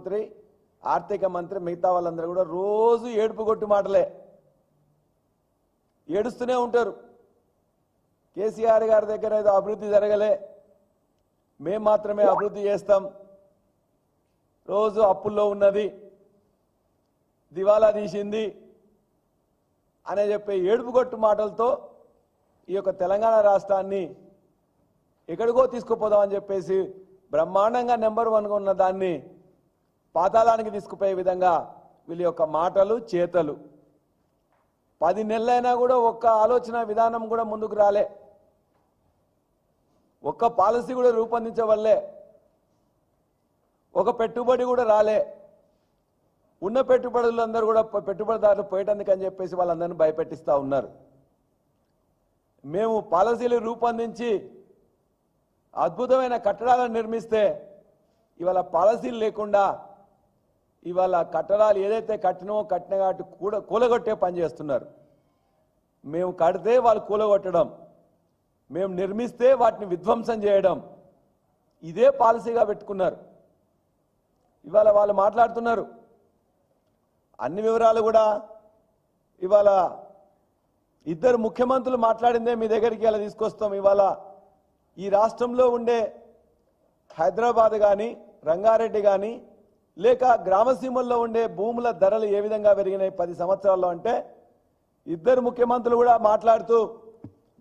ముఖ్యమంత్రి ఆర్థిక మంత్రి మిగతా వాళ్ళందరూ కూడా రోజు ఏడుపు కొట్టు మాటలే ఏడుస్తూనే ఉంటారు. కేసీఆర్ గారి దగ్గర ఏదో అభివృద్ధి జరగలే, మేము మాత్రమే అభివృద్ధి చేస్తాం, రోజు అప్పుల్లో ఉన్నది, దివాలా తీసింది అనే చెప్పే ఏడుపు కొట్టు మాటలతో ఈ యొక్క తెలంగాణ రాష్ట్రాన్ని ఎక్కడికో తీసుకుపోదామని చెప్పేసి బ్రహ్మాండంగా నెంబర్ 1గా ఉన్న దాన్ని పాతాళానికి తీసుకుపోయే విధంగా వీళ్ళ యొక్క మాటలు చేతలు. 10 నెలలైనా కూడా ఒక్క ఆలోచన విధానం కూడా ముందుకు రాలే, ఒక్క పాలసీ కూడా రూపొందించవల్లే, ఒక పెట్టుబడి కూడా రాలే. ఉన్న పెట్టుబడులందరూ కూడా పెట్టుబడిదారులు పోయేటందుకని చెప్పేసి వాళ్ళందరినీ భయపెట్టిస్తూ ఉన్నారు. మేము పాలసీలు రూపొందించి అద్భుతమైన కట్టడాలను నిర్మిస్తే ఇవాళ పాలసీలు లేకుండా ఇవాళ కట్టడాలు ఏదైతే కట్టినో కట్టిన కాబట్టి కూలగొట్టే పని చేస్తున్నారు. మేము కడితే వాళ్ళు కూలగొట్టడం, మేము నిర్మిస్తే వాటిని విధ్వంసం చేయడం, ఇదే పాలసీగా పెట్టుకున్నారు. ఇవాళ వాళ్ళు మాట్లాడుతున్నారు. అన్ని వివరాలు కూడా ఇవాళ ఇద్దరు ముఖ్యమంత్రులు మాట్లాడిందే మీ దగ్గరికి ఇలా తీసుకొస్తాం. ఇవాళ ఈ రాష్ట్రంలో ఉండే హైదరాబాద్ కానీ రంగారెడ్డి కానీ లేక గ్రామసీమల్లో ఉండే భూముల ధరలు ఏ విధంగా పెరిగినాయి 10 సంవత్సరాల్లో అంటే ఇద్దరు ముఖ్యమంత్రులు కూడా మాట్లాడుతూ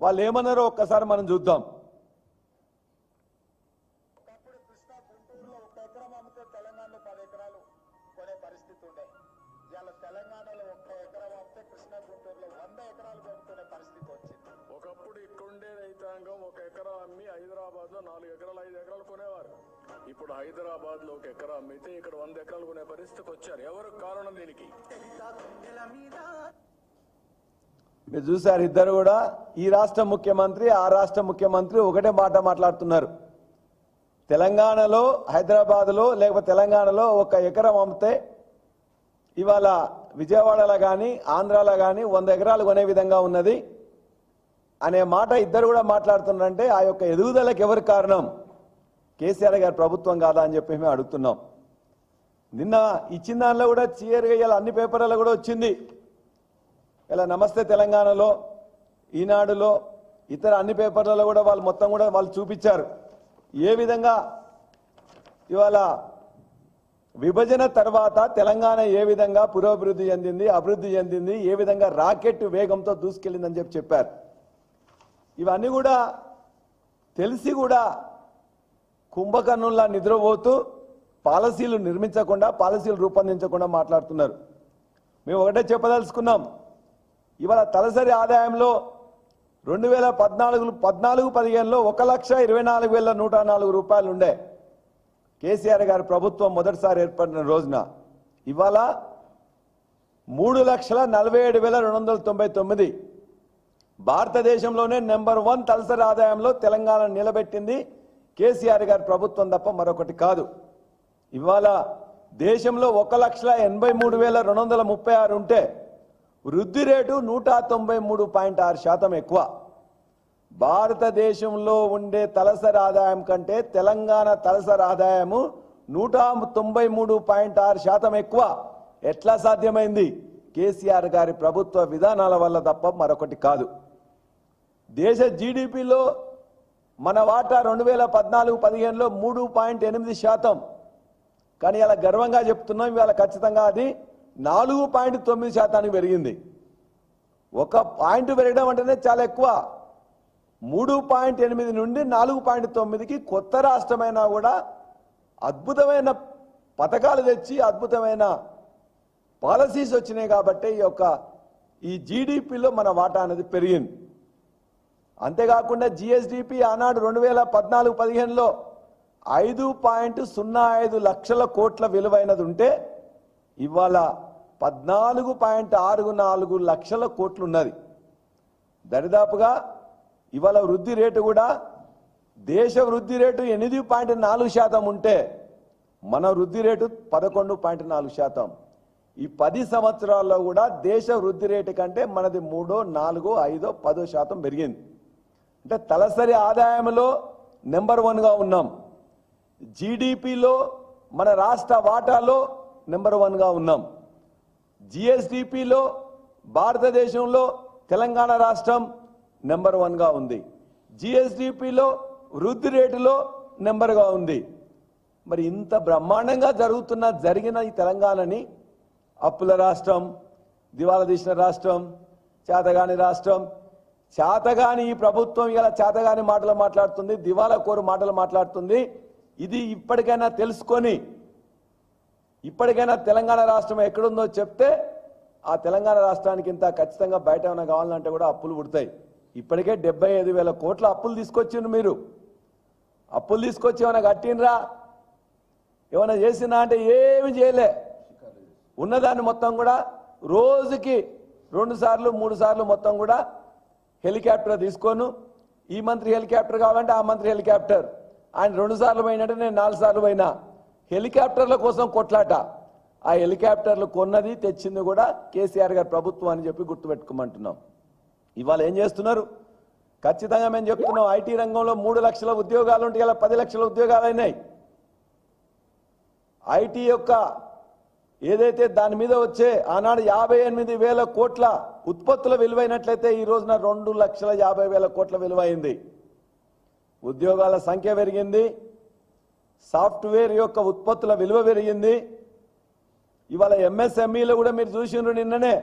వాళ్ళు ఏమన్నారో ఒక్కసారి మనం చూద్దాం. తెలంగాణలో 1 ఎకరం అమ్మితే కృష్ణా గుంటూరులో 100 ఎకరాలు కొనుక్కునే పరిస్థితి వచ్చింది. ఒకప్పుడు ఇక్కడుండే రైతాంగం 1 ఎకరం అమ్మి హైదరాబాద్ లో 4 ఎకరాలు 5 ఎకరాలు కొనేవారు. ఇప్పుడు హైదరాబాద్ లో 1 ఎకరం అమ్మితే ఇక్కడ 100 ఎకరాలు కొనే పరిస్థితికి వచ్చారు. ఎవరు కారణం దీనికి? మీరు చూసారు, ఇద్దరు కూడా ఈ రాష్ట్ర ముఖ్యమంత్రి ఆ రాష్ట్ర ముఖ్యమంత్రి ఒకటే మాట మాట్లాడుతున్నారు. తెలంగాణలో హైదరాబాద్లో లేకపోతే తెలంగాణలో 1 ఎకరం అమ్మితే ఇవాళ విజయవాడలో కానీ ఆంధ్రాలో కానీ 100 ఎకరాలు కొనే విధంగా ఉన్నది అనే మాట ఇద్దరు కూడా మాట్లాడుతున్నారంటే ఆ యొక్క ఎదుగుదలకు ఎవరు కారణం? కేసీఆర్ గారి ప్రభుత్వం కాదా అని చెప్పి మేము అడుగుతున్నాం. నిన్న ఇచ్చిన దానిలో కూడా క్లియర్గా ఇలా అన్ని పేపర్లలో కూడా వచ్చింది. ఇలా నమస్తే తెలంగాణలో, ఈనాడులో, ఇతర అన్ని పేపర్లలో కూడా వాళ్ళు మొత్తం కూడా వాళ్ళు చూపించారు ఏ విధంగా ఇవాళ విభజన తర్వాత తెలంగాణ ఏ విధంగా పురోభివృద్ధి చెందింది, అభివృద్ధి చెందింది, ఏ విధంగా రాకెట్ వేగంతో దూసుకెళ్ళిందని చెప్పారు. ఇవన్నీ కూడా తెలిసి కూడా కుంభకర్ణుల్లా నిద్రపోతూ పాలసీలు నిర్మించకుండా పాలసీలు రూపొందించకుండా మాట్లాడుతున్నారు. మేము ఒకటే చెప్పదలుచుకున్నాం. ఇవాళ తలసరి ఆదాయంలో 2014-15లో 1,24,104 రూపాయలు ఉండే కేసీఆర్ గారి ప్రభుత్వం మొదటిసారి ఏర్పడిన రోజున ఇవాళ 3,47,299. భారతదేశంలోనే నెంబర్ 1 తలసరి ఆదాయంలో తెలంగాణ నిలబెట్టింది కేసీఆర్ గారి ప్రభుత్వం తప్ప మరొకటి కాదు. ఇవాళ దేశంలో 1,83,236 ఉంటే వృద్ధి రేటు 193.6% ఎక్కువ. భారతదేశంలో ఉండే తలసరి ఆదాయం కంటే తెలంగాణ తలసరి ఆదాయము 193.6% ఎక్కువ. ఎట్లా సాధ్యమైంది? కేసీఆర్ గారి ప్రభుత్వ విధానాల వల్ల తప్ప మరొకటి కాదు. దేశ జీడిపిలో మన వాటా 2014-15లో 3.8%. కానీ ఇలా గర్వంగా చెప్తున్నాం, ఇవాళ ఖచ్చితంగా అది 4.9% పెరిగింది. 1 పాయింట్ పెరగడం అంటేనే చాలా ఎక్కువ. 3.8 నుండి 4.9కి కొత్త రాష్ట్రమైనా కూడా అద్భుతమైన పథకాలు తెచ్చి అద్భుతమైన పాలసీస్ వచ్చినాయి కాబట్టి ఈ జీడిపిలో మన వాటా అనేది పెరిగింది. అంతేకాకుండా జిఎస్డిపి ఆనాడు 2014-15లో 5.05 లక్షల కోట్ల విలువైనది ఉంటే ఇవాళ 14.64 లక్షల కోట్లు ఉన్నది. దరిదాపుగా ఇవాళ వృద్ధి రేటు కూడా దేశ వృద్ధి రేటు 8.4% ఉంటే మన వృద్ధి రేటు 11.4%. ఈ 10 సంవత్సరాల్లో కూడా దేశ వృద్ధి రేటు కంటే మనది 3, 4, 5, 10% పెరిగింది. అంటే తలసరి ఆదాయంలో నెంబర్ 1గా ఉన్నాం. జీడిపిలో మన రాష్ట్ర వాటాలో నెంబర్ 1గా ఉన్నాం. జిఎస్డిపిలో భారతదేశంలో తెలంగాణ రాష్ట్రం నెంబర్ 1గా ఉంది. జిఎస్డిపిలో వృద్ధి రేటులో నెంబర్గా ఉంది. మరి ఇంత బ్రహ్మాండంగా జరిగిన ఈ తెలంగాణని అప్పుల రాష్ట్రం, దివాలా తీసిన రాష్ట్రం, చేతగాని రాష్ట్రం, చేతగాని ఈ ప్రభుత్వం ఇలా చేతగాని మాటలు మాట్లాడుతుంది, దివాలా కోరు మాటలు మాట్లాడుతుంది. ఇది ఇప్పటికైనా తెలుసుకొని ఇప్పటికైనా తెలంగాణ రాష్ట్రం ఎక్కడుందో చెప్తే ఆ తెలంగాణ రాష్ట్రానికి ఇంత ఖచ్చితంగా బయట ఏమైనా కావాలంటే కూడా అప్పులు పుడతాయి. ఇప్పటికే 75,000 కోట్ల అప్పులు తీసుకొచ్చిండ్రు. మీరు అప్పులు తీసుకొచ్చి ఏమైనా కట్టినరా, ఏమైనా చేసినా అంటే ఏమి చేయలే. ఉన్నదాన్ని మొత్తం కూడా రోజుకి 2 సార్లు 3 సార్లు మొత్తం కూడా హెలికాప్టర్ తీసుకోను. ఈ మంత్రి హెలికాప్టర్ కావాలంటే ఆ మంత్రి హెలికాప్టర్. ఆయన 2 సార్లు పోయినట్టే నేను 4 సార్లు పోయినా. హెలికాప్టర్ల కోసం కొట్లాట. ఆ హెలికాప్టర్లు కొన్నది తెచ్చింది కూడా కేసీఆర్ గారి ప్రభుత్వం అని చెప్పి గుర్తుపెట్టుకోమంటున్నాం. ఇవాళ ఏం చేస్తున్నారు? ఖచ్చితంగా మేము చెప్తున్నాం, ఐటీ రంగంలో 3 లక్షల ఉద్యోగాలు ఉంటే ఇలా 10 లక్షల ఉద్యోగాలు అయినాయి. ఐటీ యొక్క ఏదైతే దాని మీద వచ్చే ఆనాడు 58,000 కోట్ల ఉత్పత్తుల విలువైనట్లయితే ఈ రోజున 2,50,000 కోట్ల విలువైంది. ఉద్యోగాల సంఖ్య పెరిగింది, సాఫ్ట్వేర్ యొక్క ఉత్పత్తుల విలువ పెరిగింది. ఇవాళ ఎంఎస్ఎంఈలో కూడా మీరు చూసిండ్రు, నిన్ననే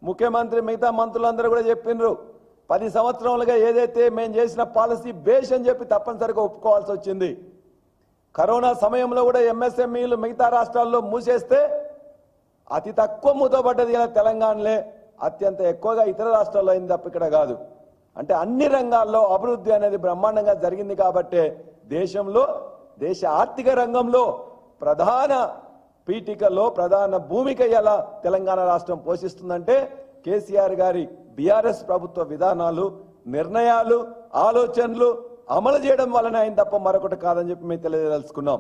ముఖ్యమంత్రి మిగతా మంత్రులందరూ కూడా చెప్పిండ్రు, 10 సంవత్సరాలుగా ఏదైతే మేము చేసిన పాలసీ బేస్ అని చెప్పి తప్పనిసరిగా ఒప్పుకోవాల్సి వచ్చింది. కరోనా సమయంలో కూడా ఎంఎస్ఎంఈలు మిగతా రాష్ట్రాల్లో మూసేస్తే అతి తక్కువ మూతపడ్డది ఇలా తెలంగాణలే, అత్యంత ఎక్కువగా ఇతర రాష్ట్రాల్లో అయింది తప్ప ఇక్కడ కాదు. అంటే అన్ని రంగాల్లో అభివృద్ధి అనేది బ్రహ్మాండంగా జరిగింది. కాబట్టి దేశ ఆర్థిక రంగంలో ప్రధాన పీఠికలో ప్రధాన భూమిక ఎలా తెలంగాణ రాష్ట్రం పోషిస్తుందంటే కేసీఆర్ గారి బీఆర్ఎస్ ప్రభుత్వ విధానాలు, నిర్ణయాలు, ఆలోచనలు అమలు చేయడం వలన ఆయన తప్ప మరొకటి కాదని చెప్పి మేము తెలియదలుచుకున్నాం.